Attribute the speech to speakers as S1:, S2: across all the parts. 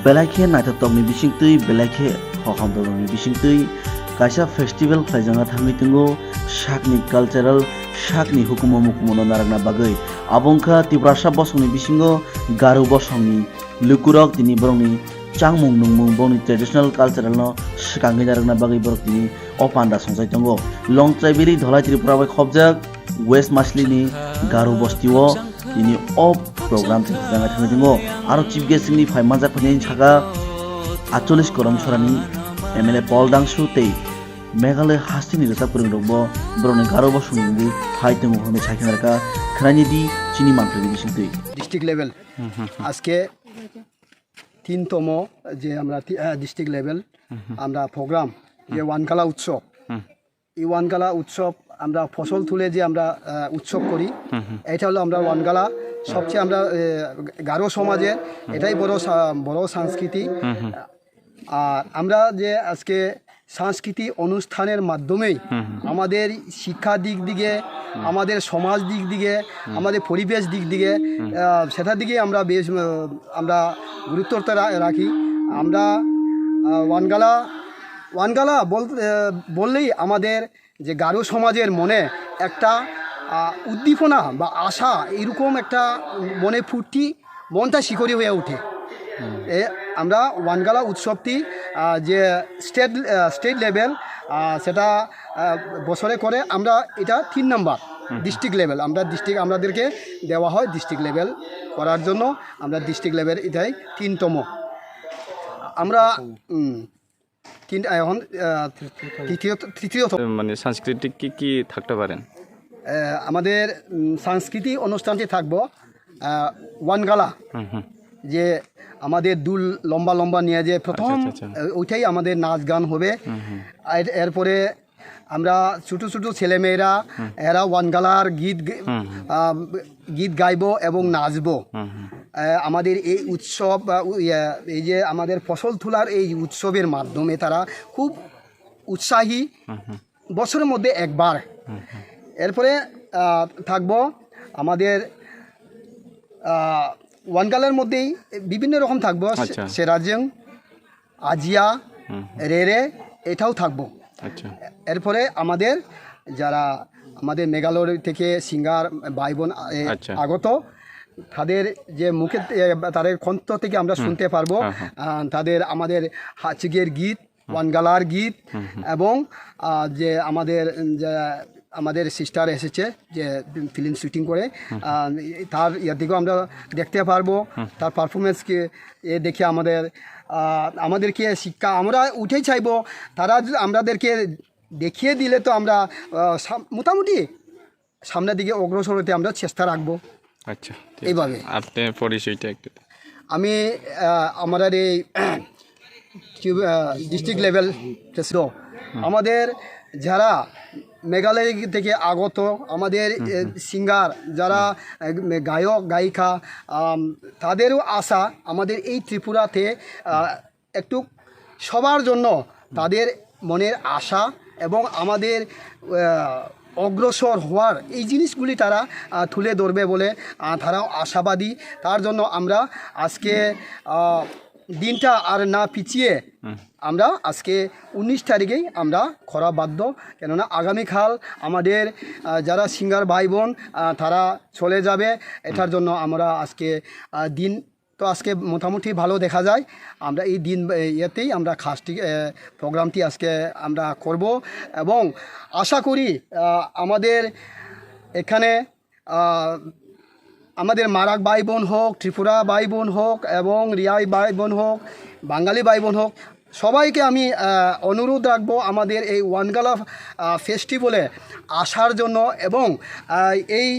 S1: बेलाखे नायथावनि बिसिंतै बेलाखे हखामदनि बिसिंतै kaisa festival khlaijana thangni tingo shakni cultural shakni hukumo mukumono narakna bagui abongkha tibrasa bosongni bisingo Garo bosongni lukurok tini borongni changmung nungmung bongni traditional cultural no shikangni narakna bagui borok tini opanda songjai tongo long traibiri dholai tripura bai khobjak west maslini Garo bostiwo tini op program tinga thangni tingo aro chief guest ni phai manjak phani chaka 48 korom sorani MLA Paul Dangsu tei Meghalaya hastini rasa kurang dongbo boroni Garo bosongni phai temu hone chaikinarka khrani di chini manfreni bisingtui
S2: district level আজকে 3তম যে আমরা district level আমরা programme যে ওয়ানগালা উৎসব এই ওয়ানগালা উৎসব আমরা ফসল তুলে যে আমরা উৎসব করি এটা হলো আমরা ওয়ানগালা সবচেয়ে আমরা গারো সমাজের এটাই বড় সংস্কৃতি আর আমরা যে আজকে সাংস্কৃতিক অনুষ্ঠানের মাধ্যমেই আমাদের শিক্ষা দিক দিকে আমাদের সমাজ দিক দিকে আমাদের পরিবেশ দিক দিকে সেটার দিকে আমরা বেশ আমরা গুরুত্বটা রাখি আমরা ওয়ানগালা বললেই আমাদের যে গারো সমাজের মনে একটা উদ্দীপনা বা আশা এরকম একটা মনে ফুর্তি মনটা শিকড়ি হয়ে ওঠে আমরা ওয়ানগালা উৎসবটি যে স্টেট লেভেল সেটা বছরে করে আমরা এটা 3 নম্বর ডিস্ট্রিক্ট লেভেল আমাদেরকে দেওয়া হয় ডিস্ট্রিক্ট লেভেল করার জন্য আমরা ডিস্ট্রিক্ট লেভেল এটাই 3তম আমরা এখন তৃতীয়তম
S3: মানে সাংস্কৃতিক কি থাকতে পারেন
S2: আমাদের সাংস্কৃতিক অনুষ্ঠানটি থাকবো ওয়ানগালা যে আমাদের দুল লম্বা লম্বা নিয়ে যে প্রথম ওইটাই আমাদের নাচ গান হবে এরপরে আমরা ছোটো ছোটো ছেলেমেয়েরা এরা ওয়ানগালার গীত গাইব এবং নাচবো আমাদের এই উৎসব এই যে আমাদের ফসল তোলার এই উৎসবের মাধ্যমে তারা খুব উৎসাহী বছরের মধ্যে একবার এরপরে থাকবো আমাদের ওয়ানগালার মধ্যেই বিভিন্ন রকম থাকবো সেরাজং আজিয়া রেরে এটাও থাকবো এরপরে আমাদের যারা আমাদের মেঘালয় থেকে সিঙ্গার ভাই বোন আগত তাদের যে মুখে তাদের কণ্ঠ থেকে আমরা শুনতে পারবো তাদের আমাদের হাচিগের গীত ওয়ানগালার গীত এবং যে আমাদের সিস্টার এসেছে যে ফিল্ম শুটিং করে তার ইয়ার দিকেও আমরা দেখতে পারবো তার পারফরমেন্সকে দেখে আমাদেরকে শিক্ষা আমরা উঠেই চাইবো তারা আমাদেরকে দেখিয়ে দিলে তো আমরা মোটামুটি সামনের দিকে অগ্রসর হতে আমরা চেষ্টা রাখবো
S3: আচ্ছা
S2: এইভাবে
S3: আপনার পরিচয়টা একটু
S2: আমি আমাদের এই ডিস্ট্রিক্ট লেভেল আমাদের যারা মেঘালয় থেকে আগত আমাদের সিঙ্গার যারা গায়ক গায়িকা তাদেরও আশা আমাদের এই ত্রিপুরাতে একটু সবার জন্য তাদের মনের আশা এবং আমাদের অগ্রসর হওয়ার এই জিনিসগুলি তারা তুলে ধরবে বলে তারাও আশাবাদী তার জন্য আমরা আজকে দিনটা আর না পিছিয়ে আমরা আজকে 19 তারিখেই আমরা করা বাধ্য কেননা আগামীকাল আমাদের যারা সিঙ্গার ভাই বোন তারা চলে যাবে এটার জন্য আমরা আজকে দিন তো আজকে মোটামুটি ভালো দেখা যায় আমরা এই দিন ইয়েতেই আমরা খাসটি প্রোগ্রামটি আজকে আমরা করব এবং আশা করি আমাদের এখানে আমাদের মারাক ভাই বোন হোক ত্রিপুরা ভাই বোন হোক এবং রিয়াই ভাই বোন হোক বাঙালি ভাই বোন হোক সবাইকে আমি অনুরোধ রাখবো আমাদের এই ওয়ানগালা ফেস্টিভ্যালে আসার জন্য এবং এই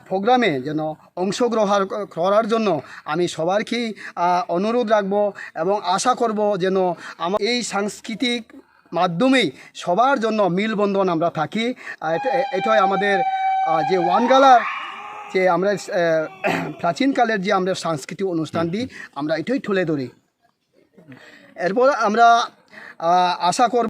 S2: প্রোগ্রামে যেন অংশগ্রহণ করার জন্য আমি সবাইকেই অনুরোধ রাখবো এবং আশা করব যেন আমার এই সাংস্কৃতিক মাধ্যমেই সবার জন্য মিলবন্ধন আমরা থাকি এটাই আমাদের যে ওয়ানগালার যে আমরা প্রাচীনকালের যে আমরা সাংস্কৃতিক অনুষ্ঠান দিই আমরা এটাই তুলে ধরি এরপর আমরা আশা করব